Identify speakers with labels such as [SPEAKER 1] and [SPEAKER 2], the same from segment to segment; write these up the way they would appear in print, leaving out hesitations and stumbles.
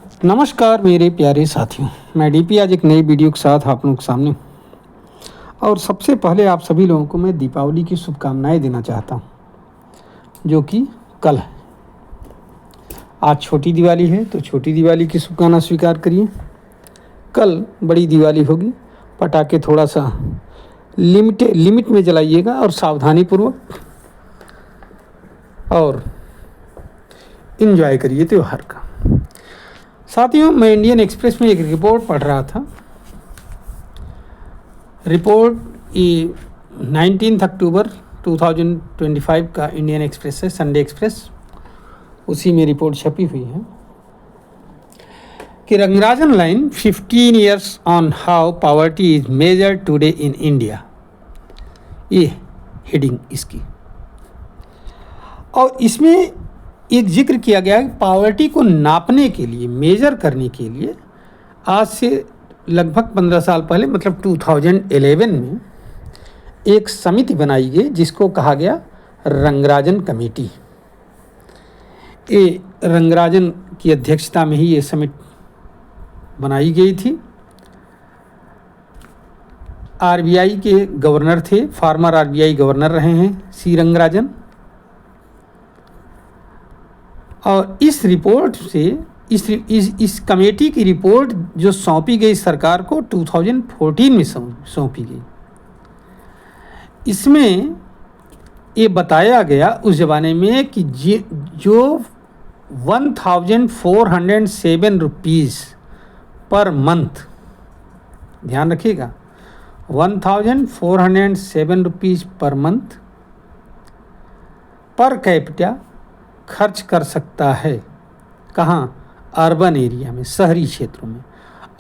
[SPEAKER 1] नमस्कार मेरे प्यारे साथियों, मैं डीपी आज एक नई वीडियो के साथ आप लोगों के सामने हूं। और सबसे पहले आप सभी लोगों को मैं दीपावली की शुभकामनाएं देना चाहता हूं, जो कि कल है। आज छोटी दिवाली है तो छोटी दिवाली की शुभकामना स्वीकार करिए। कल बड़ी दिवाली होगी, पटाखे थोड़ा सा लिमिट में जलाइएगा और सावधानी पूर्वक, और इन्जॉय करिए त्यौहार का। साथियों, मैं इंडियन एक्सप्रेस में एक रिपोर्ट पढ़ रहा था। रिपोर्ट 19 अक्टूबर 2025 का इंडियन एक्सप्रेस है, संडे एक्सप्रेस, उसी में रिपोर्ट छपी हुई है कि Rangarajan line 15 years on how poverty is measured today in India, ये हेडिंग इसकी। और इसमें एक जिक्र किया गया है कि पॉवर्टी को नापने के लिए, मेजर करने के लिए आज से लगभग 15 साल पहले, मतलब 2011 में एक समिति बनाई गई जिसको कहा गया रंगराजन कमेटी। ये रंगराजन की अध्यक्षता में ही ये समिति बनाई गई थी। आरबीआई के गवर्नर थे, फॉर्मर आरबीआई गवर्नर रहे हैं सी रंगराजन। और इस रिपोर्ट से इस कमेटी की रिपोर्ट जो सौंपी गई सरकार को 2014 में सौंपी गई, इसमें ये बताया गया उस ज़माने में कि जो 1407 रुपीज़ पर मंथ, ध्यान रखिएगा, 1407 rupees per month per capita खर्च कर सकता है, कहाँ, अर्बन एरिया में, शहरी क्षेत्रों में,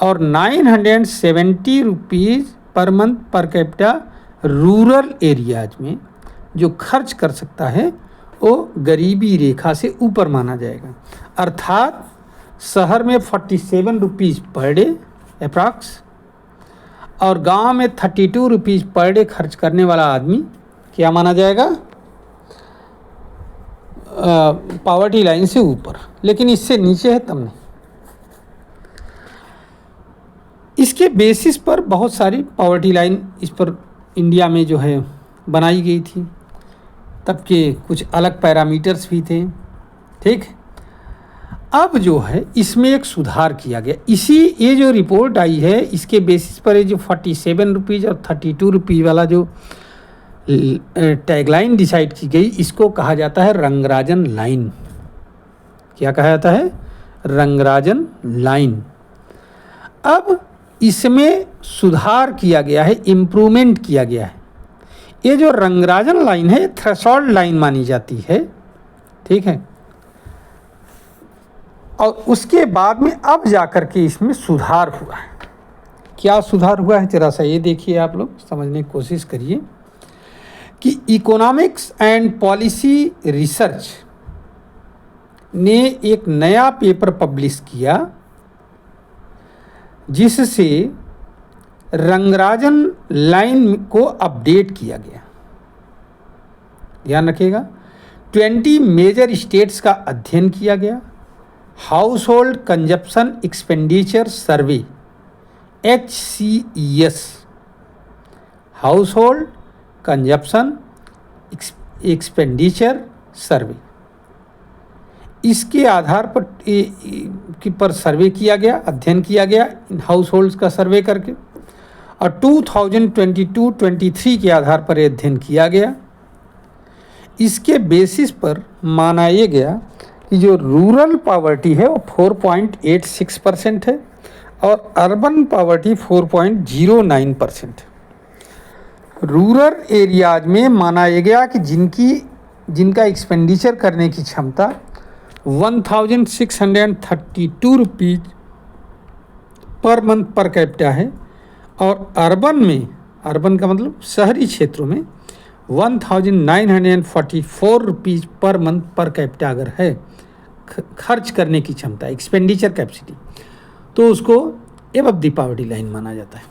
[SPEAKER 1] और 970 rupees per month per capita rural areas में जो खर्च कर सकता है वो गरीबी रेखा से ऊपर माना जाएगा। अर्थात शहर में 47 रुपीज़ पर डे अप्रॉक्स, और गांव में 32 रुपीज़ पर डे खर्च करने वाला आदमी क्या माना जाएगा, पॉवर्टी लाइन से ऊपर। लेकिन इससे नीचे है तब नहीं। इसके बेसिस पर बहुत सारी पॉवर्टी लाइन इस पर इंडिया में जो है बनाई गई थी। तब के कुछ अलग पैरामीटर्स भी थे, ठीक। अब जो है इसमें एक सुधार किया गया। ये जो रिपोर्ट आई है इसके बेसिस पर ये जो 47 रुपीज़ और 32 रुपीज़ वाला जो टैगलाइन डिसाइड की गई, इसको कहा जाता है रंगराजन लाइन। क्या कहा जाता है? रंगराजन लाइन। अब इसमें सुधार किया गया है, इम्प्रूवमेंट किया गया है। ये जो रंगराजन लाइन है थ्रेशोल्ड लाइन मानी जाती है, ठीक है। और उसके बाद में अब जाकर के इसमें सुधार हुआ है। क्या सुधार हुआ है जरा सा ये देखिए, आप लोग समझने की कोशिश करिए कि इकोनॉमिक्स एंड पॉलिसी रिसर्च ने एक नया पेपर पब्लिश किया जिससे रंगराजन लाइन को अपडेट किया गया। ध्यान रखिएगा, 20 मेजर स्टेट्स का अध्ययन किया गया। हाउस होल्ड कंजप्शन एक्सपेंडिचर सर्वे, HCES, house hold consumption expenditure सर्वे, इसके आधार पर सर्वे किया गया, अध्ययन किया गया इन हाउस होल्ड्स का सर्वे करके। और 2022-23 के आधार पर यह अध्ययन किया गया। इसके बेसिस पर माना ये गया कि जो रूरल पॉवर्टी है वो 4.86% है और अर्बन पॉवर्टी 4.09%। रूरल एरियाज में माना यह गया कि जिनका एक्सपेंडिचर करने की क्षमता 1632 rupees per month per capita है, और अर्बन का मतलब शहरी क्षेत्रों में 1944 rupees per month per capita अगर है खर्च करने की क्षमता, एक्सपेंडिचर कैपेसिटी, तो उसको एबव द पॉवर्टी लाइन माना जाता है।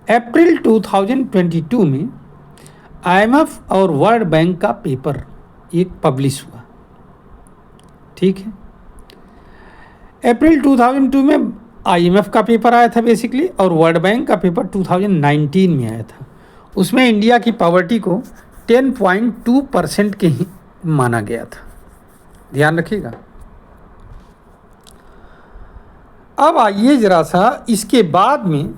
[SPEAKER 1] अप्रैल 2022 में IMF और वर्ल्ड बैंक का पेपर एक पब्लिश हुआ, ठीक है। अप्रैल 2002 में आईएमएफ का पेपर आया था बेसिकली, और वर्ल्ड बैंक का पेपर 2019 में आया था। उसमें इंडिया की पॉवर्टी को 10.2% के ही माना गया था, ध्यान रखिएगा। अब आइए ज़रा सा इसके बाद में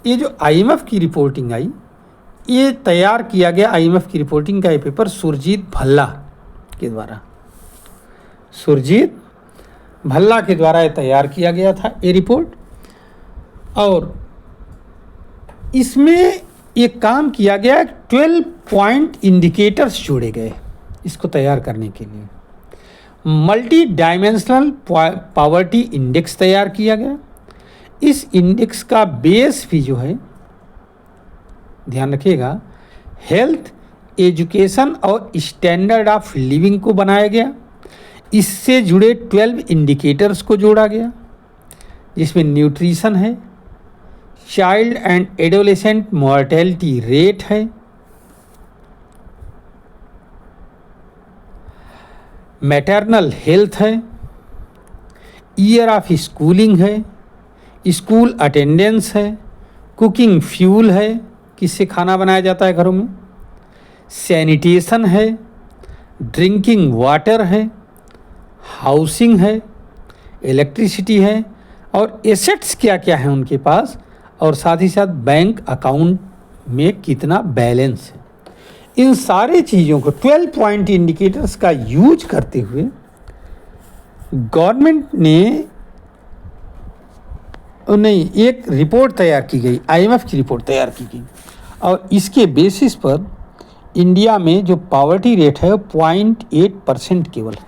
[SPEAKER 1] ये जो आईएमएफ की रिपोर्टिंग आई, ये तैयार किया गया आईएमएफ की रिपोर्टिंग का ये पेपर सुरजीत भल्ला के द्वारा, सुरजीत भल्ला के द्वारा ये तैयार किया गया था ये रिपोर्ट। और इसमें ये काम किया गया, 12 पॉइंट इंडिकेटर्स जोड़े गए इसको तैयार करने के लिए। मल्टी डायमेंशनल पॉवर्टी इंडेक्स तैयार किया गया। इस इंडेक्स का बेस भी जो है, ध्यान रखिएगा, हेल्थ, एजुकेशन और स्टैंडर्ड ऑफ लिविंग को बनाया गया। इससे जुड़े 12 इंडिकेटर्स को जोड़ा गया, जिसमें न्यूट्रिशन है, child and adolescent mortality rate है, मैटरनल हेल्थ है, ईयर ऑफ स्कूलिंग है, स्कूल अटेंडेंस है, कुकिंग फ्यूल है, किससे खाना बनाया जाता है घरों में, सैनिटेशन है, ड्रिंकिंग वाटर है, हाउसिंग है, इलेक्ट्रिसिटी है, और एसेट्स क्या क्या हैं उनके पास, और साथ ही साथ बैंक अकाउंट में कितना बैलेंस है। इन सारी चीज़ों को 12 पॉइंट इंडिकेटर्स का यूज करते हुए गवर्नमेंट ने एक रिपोर्ट तैयार की गई, आईएमएफ की रिपोर्ट तैयार की गई, और इसके बेसिस पर इंडिया में जो पॉवर्टी रेट है वो 0.8% केवल है,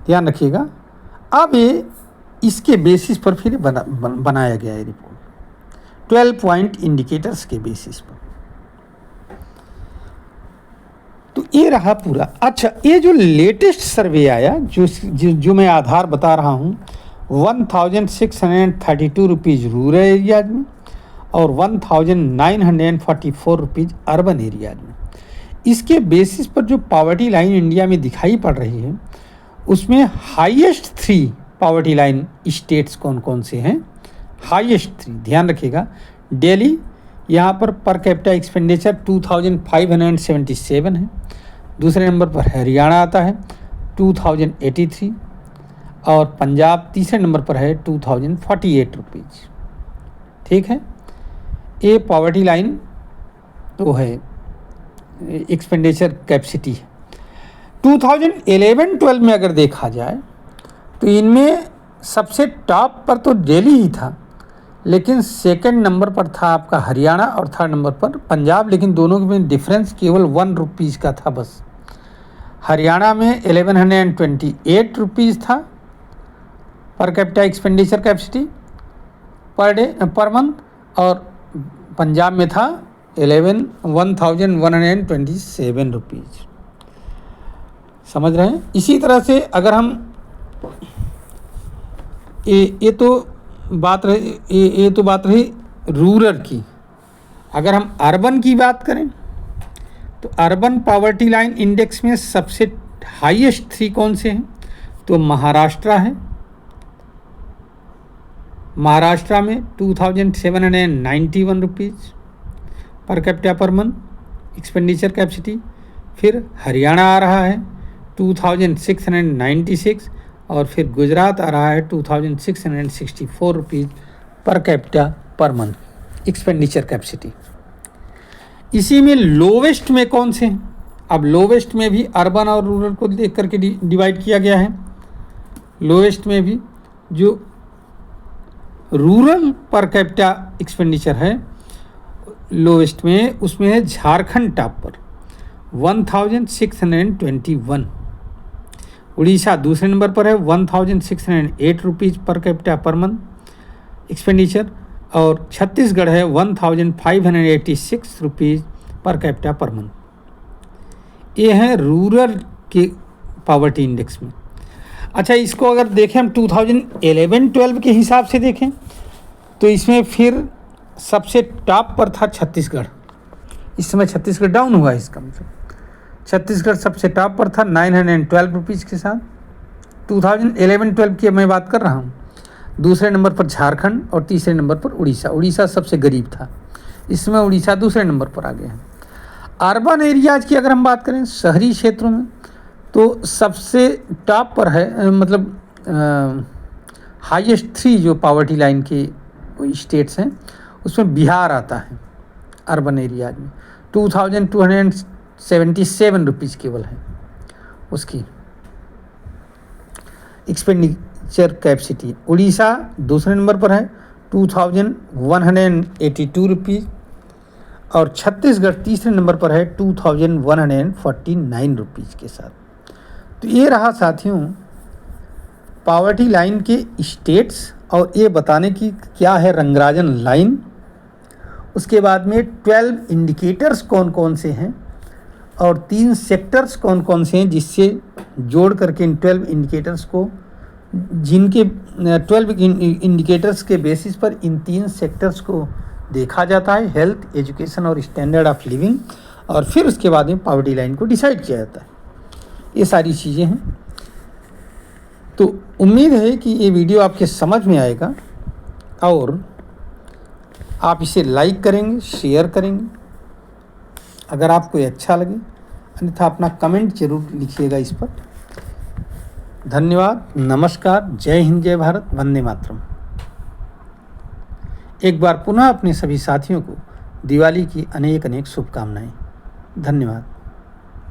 [SPEAKER 1] ध्यान रखिएगा। अब ये इसके बेसिस पर फिर बनाया गया है रिपोर्ट, 12 पॉइंट इंडिकेटर्स के बेसिस पर। तो ये रहा पूरा। अच्छा, ये जो लेटेस्ट सर्वे आया, जो मैं आधार बता रहा हूँ, 1632 रुपीज़ रूरल एरियाज में और 1944 रुपीज़ अर्बन एरियाज में। इसके बेसिस पर जो पॉवर्टी लाइन इंडिया में दिखाई पड़ रही है, उसमें हाईएस्ट 3 पॉवर्टी लाइन स्टेट्स कौन कौन से हैं, हाईएस्ट 3 ध्यान रखिएगा। दिल्ली, यहाँ पर पर कैपिटा एक्सपेंडिचर 2577 है। दूसरे नंबर पर हरियाणा आता है 2083, और पंजाब तीसरे नंबर पर है 2048 रुपीज़। ठीक है, ये पॉवर्टी लाइन तो है, एक्सपेंडिचर कैपेसिटी है। 2011-12 में अगर देखा जाए तो इनमें सबसे टॉप पर तो दिल्ली ही था, लेकिन सेकंड नंबर पर था आपका हरियाणा और थर्ड नंबर पर पंजाब, लेकिन दोनों में डिफरेंस केवल 1 रुपीज़ का था बस। हरियाणा में 1128 रुपीज़ था per capita expenditure capacity per day per month, और पंजाब में था 1127 रुपीज़। समझ रहे हैं। इसी तरह से अगर हम ये तो बात रही रूरल की। अगर हम अर्बन की बात करें तो अर्बन पॉवर्टी लाइन इंडेक्स में सबसे हाईएस्ट 3 कौन से हैं, तो महाराष्ट्र है। महाराष्ट्र में 2791 rupees per capita per month expenditure capacity. फिर हरियाणा आ रहा है 2696, और फिर गुजरात आ रहा है 2664 rupees per capita per month expenditure capacity. इसी में लोवेस्ट में कौन से हैं? अब लोवेस्ट में भी अर्बन और रूरल को देख करके डिवाइड किया गया है। लोवेस्ट में भी जो रूरल पर कैपिटा एक्सपेंडिचर है लोवेस्ट में, उसमें है झारखंड टॉप पर 1621। उड़ीसा दूसरे नंबर पर है 1608 rupees per capita per month expenditure, और छत्तीसगढ़ है 1586 rupees per capita per month. ये है रूरल के पॉवर्टी इंडेक्स में। अच्छा, इसको अगर देखें हम 2011-12 के हिसाब से देखें तो इसमें फिर सबसे टॉप पर था छत्तीसगढ़। इस समय छत्तीसगढ़ डाउन हुआ है इसका मतलब। छत्तीसगढ़ सबसे टॉप पर था 912 रुपीज़ के साथ। 2011-12 की मैं बात कर रहा हूँ। दूसरे नंबर पर झारखंड और तीसरे नंबर पर उड़ीसा। उड़ीसा सबसे गरीब था, इसमें उड़ीसा दूसरे नंबर पर आ गया है। अर्बन एरियाज़ की अगर हम बात करें, शहरी क्षेत्रों में, तो सबसे टॉप पर है, मतलब हाईएस्ट 3 जो पावर्टी लाइन के स्टेट्स हैं उसमें बिहार आता है। अर्बन एरियाज में 2277 रुपीज़ केवल है उसकी एक्सपेंडिचर कैपेसिटी। उड़ीसा दूसरे नंबर पर है 2182 रुपीज़, और छत्तीसगढ़ तीसरे नंबर पर है 2149 रुपीज़ के साथ। तो ये रहा साथियों पावर्टी लाइन के स्टेट्स, और ये बताने की क्या है रंगराजन लाइन। उसके बाद में 12 इंडिकेटर्स कौन कौन से हैं और 3 सेक्टर्स कौन कौन से हैं, जिससे जोड़ करके इन 12 इंडिकेटर्स को, जिनके 12 इंडिकेटर्स के बेसिस पर इन 3 सेक्टर्स को देखा जाता है, हेल्थ, एजुकेशन और स्टैंडर्ड ऑफ लिविंग, और फिर उसके बाद में पावर्टी लाइन को डिसाइड किया जाता है। ये सारी चीज़ें हैं। तो उम्मीद है कि ये वीडियो आपके समझ में आएगा और आप इसे लाइक करेंगे, शेयर करेंगे अगर आपको ये अच्छा लगे, अन्यथा अपना कमेंट जरूर लिखिएगा इस पर। धन्यवाद, नमस्कार, जय हिंद, जय भारत, वंदे मातरम। एक बार पुनः अपने सभी साथियों को दिवाली की अनेक अनेक शुभकामनाएं। धन्यवाद।